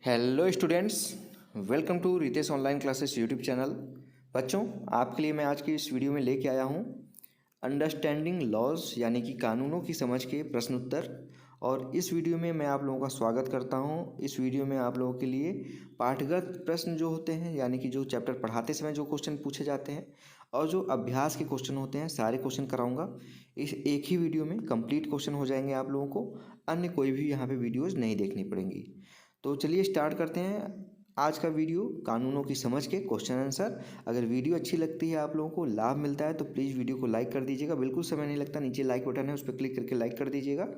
Hello students, welcome to Ritesh online classes YouTube channel. बच्चों, आपके लिए मैं आज की इस वीडियो में लेके आया हूँ अंडरस्टैंडिंग लॉज यानी कि कानूनों की समझ के प्रश्न उत्तर। और इस वीडियो में मैं आप लोगों का स्वागत करता हूँ। इस वीडियो में आप लोगों के लिए पाठगत प्रश्न जो होते हैं यानी कि जो चैप्टर पढ़ाते समय जो क्वेश्चन पूछे जाते हैं और जो अभ्यास के क्वेश्चन होते हैं सारे क्वेश्चन कराऊंगा। इस एक ही वीडियो में कंप्लीट क्वेश्चन हो जाएंगे आप लोगों को, अन्य कोई भी यहाँ पे वीडियोज़ नहीं देखनी पड़ेंगी। तो चलिए स्टार्ट करते हैं आज का वीडियो कानूनों की समझ के क्वेश्चन आंसर। अगर वीडियो अच्छी लगती है, आप लोगों को लाभ मिलता है तो प्लीज़ वीडियो को लाइक कर दीजिएगा। बिल्कुल समय नहीं लगता, नीचे लाइक बटन है उस पर क्लिक करके लाइक कर दीजिएगा।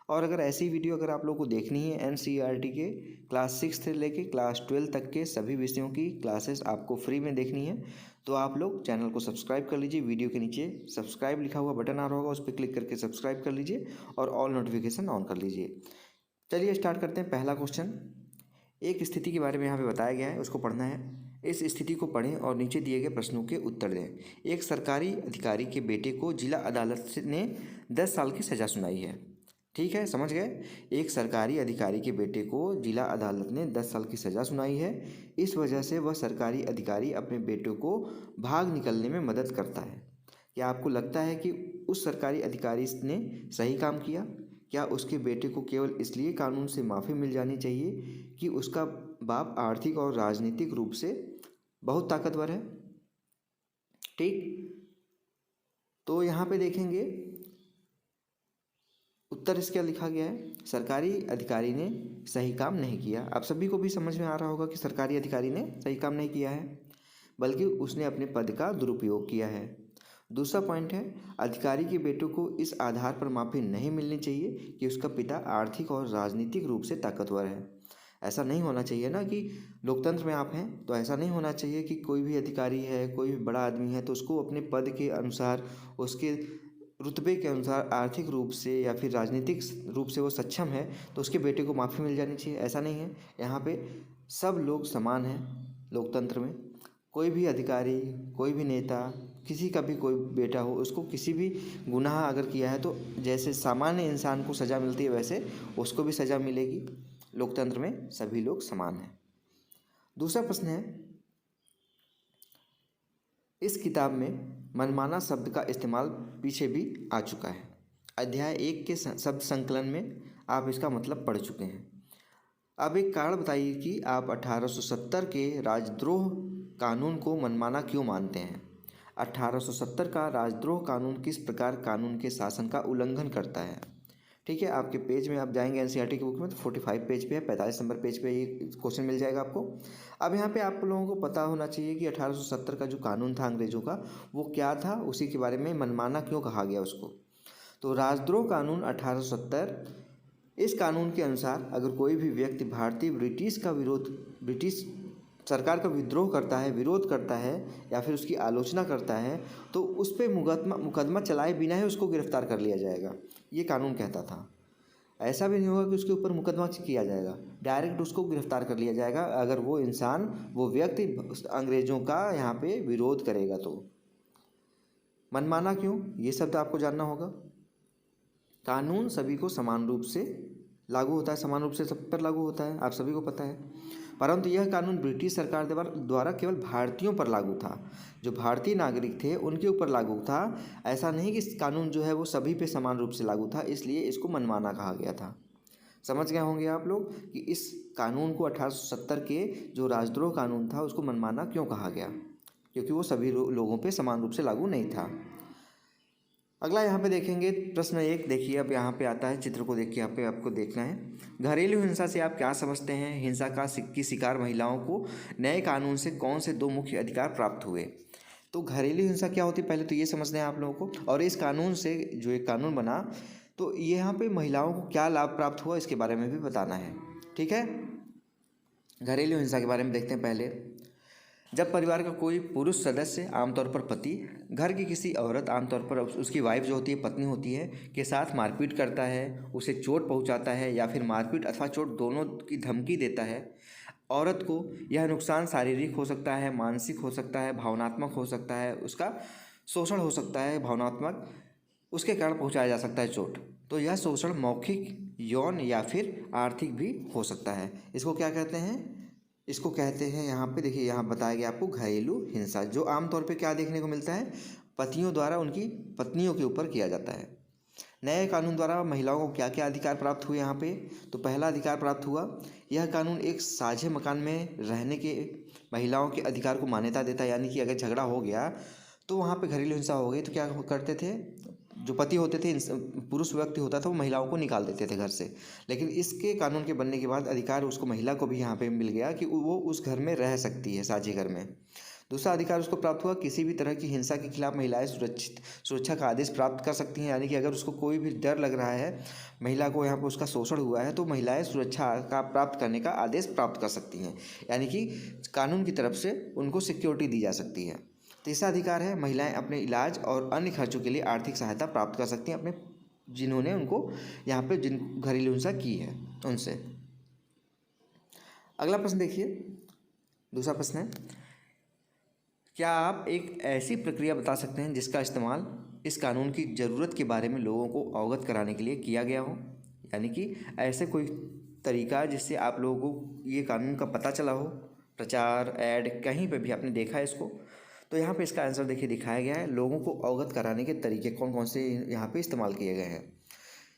और अगर ऐसी वीडियो अगर आप लोगों को देखनी है एनसीईआरटी के क्लास 6 से लेके क्लास 12 तक के सभी विषयों की क्लासेस आपको फ्री में देखनी है तो आप लोग चैनल को सब्सक्राइब कर लीजिए। वीडियो के नीचे सब्सक्राइब लिखा हुआ बटन आ रहा होगा, उस पर क्लिक करके सब्सक्राइब कर लीजिए और ऑल नोटिफिकेशन ऑन कर लीजिए। चलिए स्टार्ट करते हैं। पहला क्वेश्चन, एक स्थिति के बारे में यहाँ पे बताया गया है, उसको पढ़ना है। इस स्थिति को पढ़ें और नीचे दिए गए प्रश्नों के उत्तर दें। एक सरकारी अधिकारी के बेटे को जिला अदालत ने 10 साल की सज़ा सुनाई है। ठीक है, समझ गए। एक सरकारी अधिकारी के बेटे को जिला अदालत ने 10 साल की सज़ा सुनाई है। इस वजह से वह सरकारी अधिकारी अपने बेटे को भाग निकलने में मदद करता है। क्या आपको लगता है कि उस सरकारी अधिकारी ने सही काम किया? क्या उसके बेटे को केवल इसलिए कानून से माफ़ी मिल जानी चाहिए कि उसका बाप आर्थिक और राजनीतिक रूप से बहुत ताकतवर है? ठीक, तो यहाँ पे देखेंगे उत्तर इसका लिखा गया है, सरकारी अधिकारी ने सही काम नहीं किया। आप सभी को भी समझ में आ रहा होगा कि सरकारी अधिकारी ने सही काम नहीं किया है, बल्कि उसने अपने पद का दुरुपयोग किया है। दूसरा पॉइंट है, अधिकारी के बेटों को इस आधार पर माफ़ी नहीं मिलनी चाहिए कि उसका पिता आर्थिक और राजनीतिक रूप से ताकतवर है। ऐसा नहीं होना चाहिए ना कि लोकतंत्र में आप हैं तो ऐसा नहीं होना चाहिए कि कोई भी अधिकारी है, कोई भी बड़ा आदमी है तो उसको अपने पद के अनुसार, उसके रुतबे के अनुसार आर्थिक रूप से या फिर राजनीतिक रूप से वो सक्षम है तो उसके बेटे को माफ़ी मिल जानी चाहिए। ऐसा नहीं है। यहाँ पे सब लोग समान हैं लोकतंत्र में। कोई भी अधिकारी, कोई भी नेता, किसी का भी कोई बेटा हो, उसको किसी भी गुनाह अगर किया है तो जैसे सामान्य इंसान को सज़ा मिलती है वैसे उसको भी सज़ा मिलेगी। लोकतंत्र में सभी लोग समान हैं। दूसरा प्रश्न है, इस किताब में मनमाना शब्द का इस्तेमाल पीछे भी आ चुका है। अध्याय 1 के शब्द संकलन में आप इसका मतलब पढ़ चुके हैं। अब एक कारण बताइए कि आप 1870 के राजद्रोह कानून को मनमाना क्यों मानते हैं। 1870 का राजद्रोह कानून किस प्रकार कानून के शासन का उल्लंघन करता है? ठीक है, आपके पेज में आप जाएंगे एनसीईआरटी की बुक में तो 45 पेज पे है, 45 नंबर पेज पे ये क्वेश्चन मिल जाएगा आपको। अब यहाँ पे आप लोगों को पता होना चाहिए कि 1870 का जो कानून था अंग्रेज़ों का वो क्या था, उसी के बारे में मनमाना क्यों कहा गया उसको। तो राजद्रोह कानून 1870, इस कानून के अनुसार अगर कोई भी व्यक्ति भारतीय ब्रिटिश सरकार का विद्रोह करता है, विरोध करता है या फिर उसकी आलोचना करता है तो उस पर मुकदमा चलाए बिना ही उसको गिरफ्तार कर लिया जाएगा, ये कानून कहता था। ऐसा भी नहीं होगा कि उसके ऊपर मुकदमा किया जाएगा, डायरेक्ट उसको गिरफ्तार कर लिया जाएगा अगर वो इंसान, वो व्यक्ति अंग्रेज़ों का यहाँ पे विरोध करेगा तो। मनमाना क्यों, ये शब्द आपको जानना होगा। कानून सभी को समान रूप से लागू होता है, समान रूप से सब पर लागू होता है, आप सभी को पता है। परंतु यह कानून ब्रिटिश सरकार द्वारा केवल भारतीयों पर लागू था, जो भारतीय नागरिक थे उनके ऊपर लागू था। ऐसा नहीं कि कानून जो है वो सभी पे समान रूप से लागू था, इसलिए इसको मनमाना कहा गया था। समझ गए होंगे आप लोग कि इस कानून को 1870 के जो राजद्रोह कानून था उसको मनमाना क्यों कहा गया, क्योंकि वो सभी लोगों पर समान रूप से लागू नहीं था। अगला यहाँ पे देखेंगे प्रश्न 1, देखिए अब यहाँ पे आता है, चित्र को देख के यहाँ पे आपको देखना है। घरेलू हिंसा से आप क्या समझते हैं? हिंसा की शिकार महिलाओं को नए कानून से कौन से 2 मुख्य अधिकार प्राप्त हुए? तो घरेलू हिंसा क्या होती है पहले तो ये समझना है आप लोगों को, और इस कानून से जो एक कानून बना तो यहाँ पे महिलाओं को क्या लाभ प्राप्त हुआ इसके बारे में भी बताना है। ठीक है, घरेलू हिंसा के बारे में देखते हैं पहले। जब परिवार का कोई पुरुष सदस्य, आमतौर पर पति, घर की किसी औरत, आमतौर पर उसकी वाइफ जो होती है, पत्नी होती है, के साथ मारपीट करता है, उसे चोट पहुंचाता है या फिर मारपीट अथवा चोट दोनों की धमकी देता है, औरत को यह नुकसान शारीरिक हो सकता है, मानसिक हो सकता है, भावनात्मक हो सकता है, उसका शोषण हो सकता है भावनात्मक, उसके कारण पहुँचाया जा सकता है चोट। तो यह शोषण मौखिक यौन या फिर आर्थिक भी हो सकता है। इसको क्या कहते हैं? इसको कहते हैं, यहाँ पे देखिए, यहाँ बताया गया आपको घरेलू हिंसा, जो आमतौर पे क्या देखने को मिलता है, पतियों द्वारा उनकी पत्नियों के ऊपर किया जाता है। नए कानून द्वारा महिलाओं को क्या क्या अधिकार प्राप्त हुए यहाँ पे? तो पहला अधिकार प्राप्त हुआ, यह कानून एक साझे मकान में रहने के महिलाओं के अधिकार को मान्यता देता है। यानी कि अगर झगड़ा हो गया तो वहाँ पे घरेलू हिंसा हो गई तो क्या करते थे, जो पति होते थे, पुरुष व्यक्ति होता था, वो महिलाओं को निकाल देते थे घर से। लेकिन इसके कानून के बनने के बाद अधिकार उसको, महिला को भी यहाँ पे मिल गया कि वो उस घर में रह सकती है, साझे घर में। दूसरा अधिकार उसको प्राप्त हुआ, किसी भी तरह की हिंसा के खिलाफ महिलाएं सुरक्षा का आदेश प्राप्त कर सकती हैं। यानी कि अगर उसको कोई भी डर लग रहा है, महिला को यहाँ पर उसका शोषण हुआ है, तो महिलाएं सुरक्षा का प्राप्त करने का आदेश प्राप्त कर सकती हैं। यानी कि कानून की तरफ से उनको सिक्योरिटी दी जा सकती है। तीसरा अधिकार है, महिलाएं अपने इलाज और अन्य खर्चों के लिए आर्थिक सहायता प्राप्त कर सकती हैं अपने, जिन्होंने उनको यहाँ पे जिन घरेलू हिंसा की है उनसे। अगला प्रश्न देखिए, दूसरा प्रश्न है, क्या आप एक ऐसी प्रक्रिया बता सकते हैं जिसका इस्तेमाल इस कानून की ज़रूरत के बारे में लोगों को अवगत कराने के लिए किया गया हो? यानी कि ऐसे कोई तरीका जिससे आप लोगों को ये कानून का पता चला हो, प्रचार, ऐड, कहीं पे भी आपने देखा है इसको? तो यहाँ पे इसका आंसर देखिए दिखाया गया है, लोगों को अवगत कराने के तरीके कौन कौन से यहाँ पे इस्तेमाल किए गए हैं।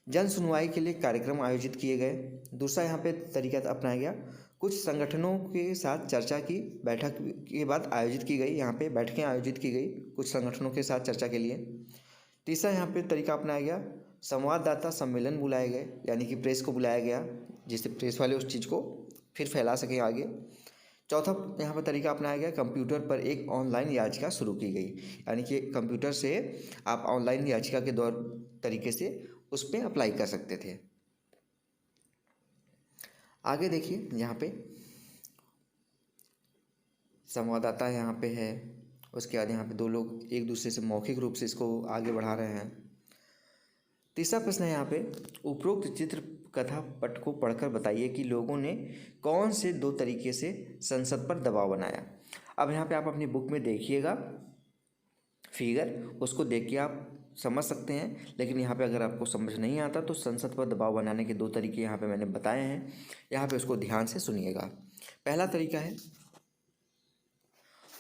जन सुनवाई के लिए कार्यक्रम आयोजित किए गए। दूसरा यहाँ पे तरीका अपनाया गया, कुछ संगठनों के साथ चर्चा की बैठक के बाद आयोजित की गई, यहाँ पे बैठकें आयोजित की गई कुछ संगठनों के साथ चर्चा के लिए। तीसरा यहाँ पे तरीका अपनाया गया, संवाददाता सम्मेलन बुलाए गए, यानी कि प्रेस को बुलाया गया जिससे प्रेस वाले उस चीज़ को फिर फैला सकें आगे। चौथा यहाँ पर तरीका अपनाया गया, कंप्यूटर पर एक ऑनलाइन याचिका शुरू की गई, यानी कि कंप्यूटर से आप ऑनलाइन याचिका के तरीके से उस पर अप्लाई कर सकते थे। आगे देखिए, यहाँ पे संवाददाता यहाँ पे है, उसके बाद यहाँ पे दो लोग एक दूसरे से मौखिक रूप से इसको आगे बढ़ा रहे हैं। तीसरा प्रश्न है यहाँ पे, उपरोक्त चित्र कथा पट को पढ़कर बताइए कि लोगों ने कौन से दो तरीके से संसद पर दबाव बनाया। अब यहाँ पे आप अपनी बुक में देखिएगा फिगर, उसको देख के आप समझ सकते हैं, लेकिन यहाँ पे अगर आपको समझ नहीं आता तो संसद पर दबाव बनाने के दो तरीके यहाँ पे मैंने बताए हैं, यहाँ पे उसको ध्यान से सुनिएगा। पहला तरीका है,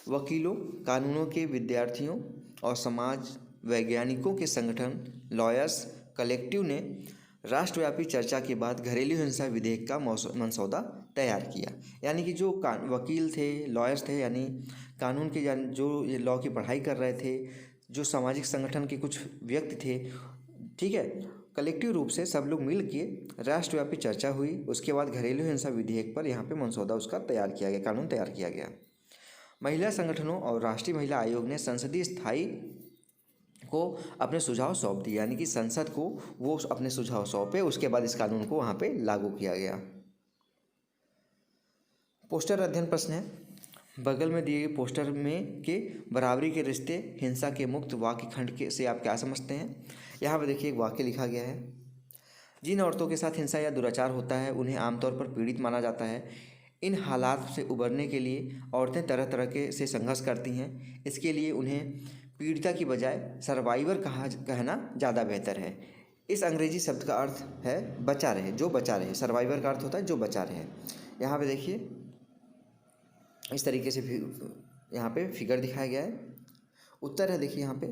वकीलों, कानूनों के विद्यार्थियों और समाज वैज्ञानिकों के संगठन लॉयर्स कलेक्टिव ने राष्ट्रव्यापी चर्चा के बाद घरेलू हिंसा विधेयक का मसौदा तैयार किया। यानी कि जो वकील थे, लॉयर्स थे, यानी कानून के जो ये लॉ की पढ़ाई कर रहे थे, जो सामाजिक संगठन के कुछ व्यक्ति थे, ठीक है, कलेक्टिव रूप से सब लोग मिल के राष्ट्रव्यापी चर्चा हुई। उसके बाद घरेलू हिंसा विधेयक पर यहाँ पे मसौदा उसका तैयार किया गया, कानून तैयार किया गया। महिला संगठनों और राष्ट्रीय महिला आयोग ने संसदीय स्थायी को अपने सुझाव सौंप दिए, यानी कि संसद को वो अपने सुझाव सौंपे, उसके बाद इस कानून को वहाँ पे लागू किया गया। पोस्टर अध्ययन प्रश्न है, बगल में दिए गए पोस्टर में के बराबरी के रिश्ते हिंसा के मुक्त वाक्य खंड के से आप क्या समझते हैं? यहाँ पर देखिए एक वाक्य लिखा गया है, जिन औरतों के साथ हिंसा या दुराचार होता है उन्हें आमतौर पर पीड़ित माना जाता है। इन हालात से उबरने के लिए औरतें तरह तरह के से संघर्ष करती हैं। इसके लिए उन्हें पीड़िता की बजाय सर्वाइवर कहना ज़्यादा बेहतर है। इस अंग्रेजी शब्द का अर्थ है बचा रहे, जो बचा रहे। सर्वाइवर का अर्थ होता है जो बचा रहे। यहाँ पे देखिए इस तरीके से यहाँ पे फिगर दिखाया गया है। उत्तर है देखिए यहाँ पे,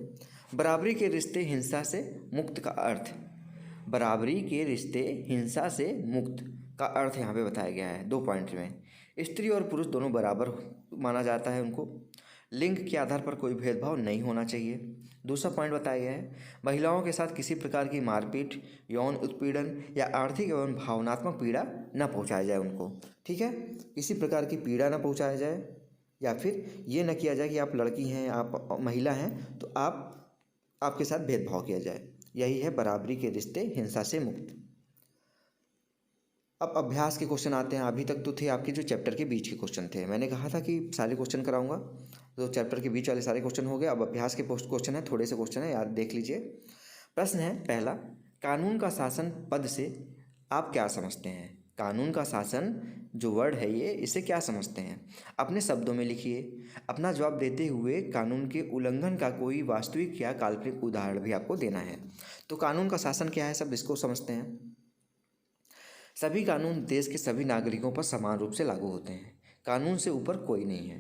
बराबरी के रिश्ते हिंसा से मुक्त का अर्थ, बराबरी के रिश्ते हिंसा से मुक्त का अर्थ यहाँ पे बताया गया है 2 पॉइंट में। स्त्री और पुरुष दोनों बराबर माना जाता है उनको, लिंग के आधार पर कोई भेदभाव नहीं होना चाहिए। दूसरा पॉइंट बताया गया है, महिलाओं के साथ किसी प्रकार की मारपीट, यौन उत्पीड़न या आर्थिक एवं भावनात्मक पीड़ा न पहुंचाया जाए उनको, ठीक है, किसी प्रकार की पीड़ा न पहुंचाया जाए, या फिर ये न किया जाए कि आप लड़की हैं, आप महिला हैं तो आपके साथ भेदभाव किया जाए। यही है बराबरी के रिश्ते हिंसा से मुक्त। अब अभ्यास के क्वेश्चन आते हैं। अभी तक तो थे आपके जो चैप्टर के बीच के क्वेश्चन थे, मैंने कहा था कि सारे क्वेश्चन कराऊंगा, तो चैप्टर के बीच वाले सारे क्वेश्चन हो गए। अब अभ्यास के क्वेश्चन है, थोड़े से क्वेश्चन है, याद देख लीजिए। प्रश्न है पहला, कानून का शासन पद से आप क्या समझते हैं? कानून का शासन जो वर्ड है ये, इसे क्या समझते हैं? अपने शब्दों में लिखिए। अपना जवाब देते हुए कानून के उल्लंघन का कोई वास्तविक या काल्पनिक उदाहरण भी आपको देना है। तो कानून का शासन क्या है, सब इसको समझते हैं। सभी कानून देश के सभी नागरिकों पर समान रूप से लागू होते हैं। कानून से ऊपर कोई नहीं है।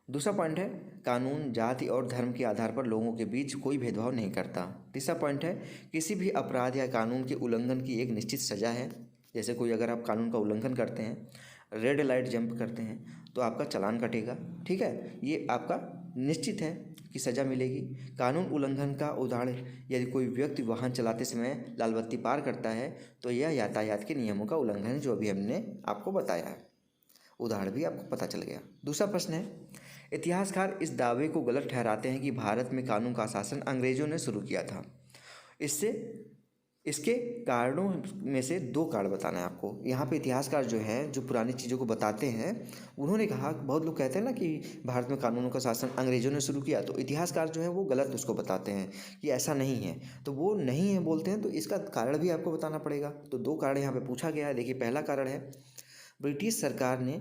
दूसरा पॉइंट है, कानून जाति और धर्म के आधार पर लोगों के बीच कोई भेदभाव नहीं करता। तीसरा पॉइंट है, किसी भी अपराध या कानून के उल्लंघन की एक निश्चित सज़ा है। जैसे कोई अगर आप कानून का उल्लंघन करते हैं, रेड लाइट जंप करते हैं, तो आपका चालान कटेगा। ठीक है, ये आपका निश्चित है कि सज़ा मिलेगी। कानून उल्लंघन का उदाहरण, यदि कोई व्यक्ति वाहन चलाते समय लाल बत्ती पार करता है तो यह यातायात के नियमों का उल्लंघन है, जो अभी हमने आपको बताया है। उदाहरण भी आपको पता चल गया। दूसरा प्रश्न है, इतिहासकार इस दावे को गलत ठहराते हैं कि भारत में कानून का शासन अंग्रेजों ने शुरू किया था। इसके कारणों में से 2 कारण बताना है आपको। यहाँ पे इतिहासकार जो हैं, जो पुरानी चीज़ों को बताते हैं, उन्होंने कहा, बहुत लोग कहते हैं ना कि भारत में कानूनों का शासन अंग्रेजों ने शुरू किया, तो इतिहासकार जो है वो गलत उसको बताते हैं कि ऐसा नहीं है। तो वो नहीं है बोलते हैं, तो इसका कारण भी आपको बताना पड़ेगा। तो 2 कारण यहाँ पर पूछा गया है। देखिए, पहला कारण है, ब्रिटिश सरकार ने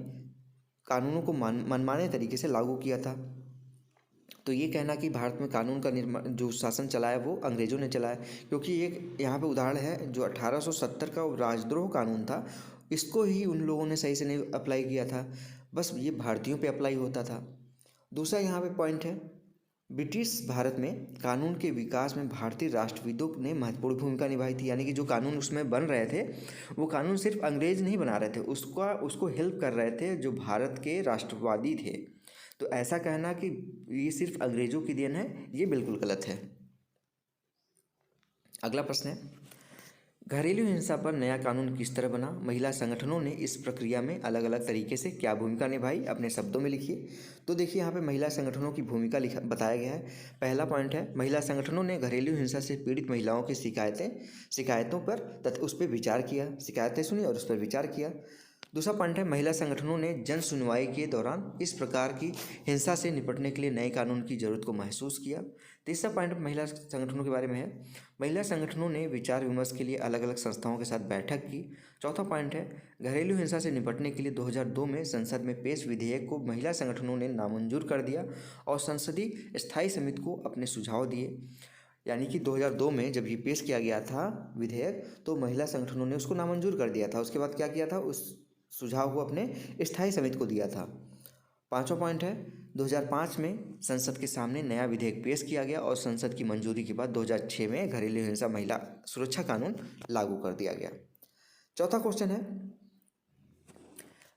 कानूनों को मनमाने तरीके से लागू किया था। तो ये कहना कि भारत में कानून का निर्माण, जो शासन चलाया, वो अंग्रेज़ों ने चलाया, क्योंकि एक यहाँ पे उदाहरण है, जो 1870 का राजद्रोह कानून था, इसको ही उन लोगों ने सही से नहीं अप्लाई किया था, बस ये भारतीयों पे अप्लाई होता था। दूसरा यहाँ पे पॉइंट है, ब्रिटिश भारत में कानून के विकास में भारतीय राष्ट्रविदों ने महत्वपूर्ण भूमिका निभाई थी। यानी कि जो कानून उसमें बन रहे थे, वो कानून सिर्फ अंग्रेज नहीं बना रहे थे, उसको हेल्प कर रहे थे जो भारत के राष्ट्रवादी थे। तो ऐसा कहना कि ये सिर्फ अंग्रेजों की देन है, ये बिल्कुल गलत है। अगला प्रश्न है, घरेलू हिंसा पर नया कानून किस तरह बना? महिला संगठनों ने इस प्रक्रिया में अलग अलग तरीके से क्या भूमिका निभाई? अपने शब्दों में लिखिए। तो देखिए, यहाँ पे महिला संगठनों की भूमिका बताया गया है। पहला पॉइंट है, महिला संगठनों ने घरेलू हिंसा से पीड़ित महिलाओं की शिकायतों पर उस पर विचार किया, शिकायतें सुनी और उस पर विचार किया। दूसरा पॉइंट है, महिला संगठनों ने जन सुनवाई के दौरान इस प्रकार की हिंसा से निपटने के लिए नए कानून की जरूरत को महसूस किया। तीसरा पॉइंट महिला संगठनों के बारे में है, महिला संगठनों ने विचार विमर्श के लिए अलग अलग संस्थाओं के साथ बैठक की। चौथा पॉइंट है, घरेलू हिंसा से निपटने के लिए 2002 में संसद में पेश विधेयक को महिला संगठनों ने नामंजूर कर दिया और संसदीय स्थायी समिति को अपने सुझाव दिए। यानी कि 2002 में जब ये पेश किया गया था विधेयक, तो महिला संगठनों ने उसको नामंजूर कर दिया था। उसके बाद क्या किया था, उस सुझाव को अपने स्थायी समिति को दिया था। पांचवा पॉइंट है, 2005 में संसद के सामने नया विधेयक पेश किया गया और संसद की मंजूरी के बाद 2006 में घरेलू हिंसा महिला सुरक्षा कानून लागू कर दिया गया। चौथा क्वेश्चन है,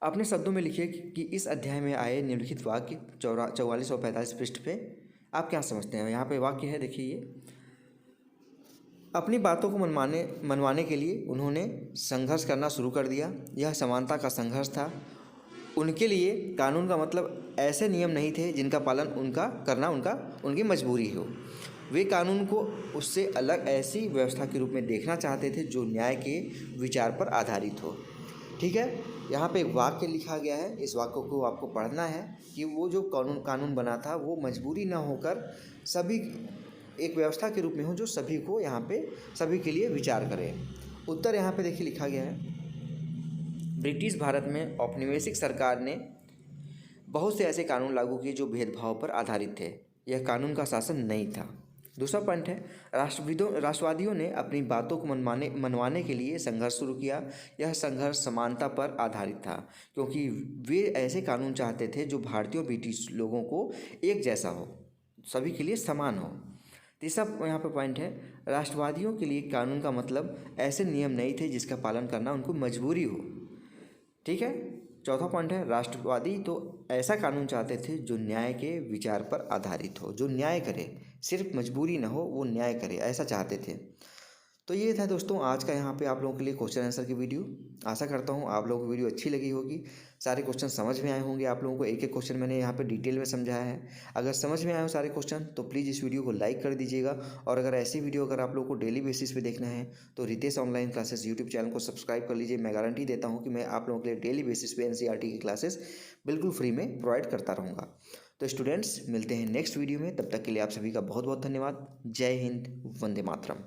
अपने शब्दों में लिखिए कि इस अध्याय में आए निम्नलिखित वाक्य 44 और 45 पृष्ठ पे आप क्या समझते हैं। यहाँ पे वाक्य है, देखिए, ये अपनी बातों को मनवाने के लिए उन्होंने संघर्ष करना शुरू कर दिया। यह समानता का संघर्ष था। उनके लिए कानून का मतलब ऐसे नियम नहीं थे जिनका पालन करना उनकी मजबूरी हो। वे कानून को उससे अलग ऐसी व्यवस्था के रूप में देखना चाहते थे जो न्याय के विचार पर आधारित हो। ठीक है, यहाँ पे एक वाक्य लिखा गया है, इस वाक्य को आपको पढ़ना है कि वो जो कानून बना था वो मजबूरी न होकर सभी एक व्यवस्था के रूप में हो, जो सभी को यहाँ पे सभी के लिए विचार करे। उत्तर यहाँ पे देखिए लिखा गया है, ब्रिटिश भारत में औपनिवेशिक सरकार ने बहुत से ऐसे कानून लागू किए जो भेदभाव पर आधारित थे। यह कानून का शासन नहीं था। दूसरा पॉइंट है, राष्ट्रवादियों ने अपनी बातों को मनवाने के लिए संघर्ष शुरू किया। यह संघर्ष समानता पर आधारित था, क्योंकि वे ऐसे कानून चाहते थे जो भारतीय और ब्रिटिश लोगों को एक जैसा हो, सभी के लिए समान हो। तीसरा यहाँ पे पॉइंट है, राष्ट्रवादियों के लिए कानून का मतलब ऐसे नियम नहीं थे जिसका पालन करना उनको मजबूरी हो। ठीक है। चौथा पॉइंट है, राष्ट्रवादी तो ऐसा कानून चाहते थे जो न्याय के विचार पर आधारित हो, जो न्याय करे, सिर्फ मजबूरी ना हो, वो न्याय करे, ऐसा चाहते थे। तो ये था दोस्तों आज का यहाँ पे आप लोगों के लिए क्वेश्चन आंसर की वीडियो। आशा करता हूँ आप लोगों को वीडियो अच्छी लगी होगी, सारे क्वेश्चन समझ में आए होंगे आप लोगों को। एक एक क्वेश्चन मैंने यहाँ पे डिटेल में समझाया है। अगर समझ में आए हो सारे क्वेश्चन तो प्लीज़ इस वीडियो को लाइक कर दीजिएगा। और अगर ऐसी वीडियो अगर आप लोगों को डेली बेसिस पे देखना है तो Ritesh online classes YouTube channel को सब्सक्राइब कर लीजिए। मैं गारंटी देता हूँ कि मैं आप लोगों के लिए डेली बेसिस पे NCERT की क्लासेस बिल्कुल फ्री में प्रोवाइड करता रहूँगा। तो स्टूडेंट्स, मिलते हैं नेक्स्ट वीडियो में, तब तक के लिए आप सभी का बहुत बहुत धन्यवाद। जय हिंद, वंदे मातरम।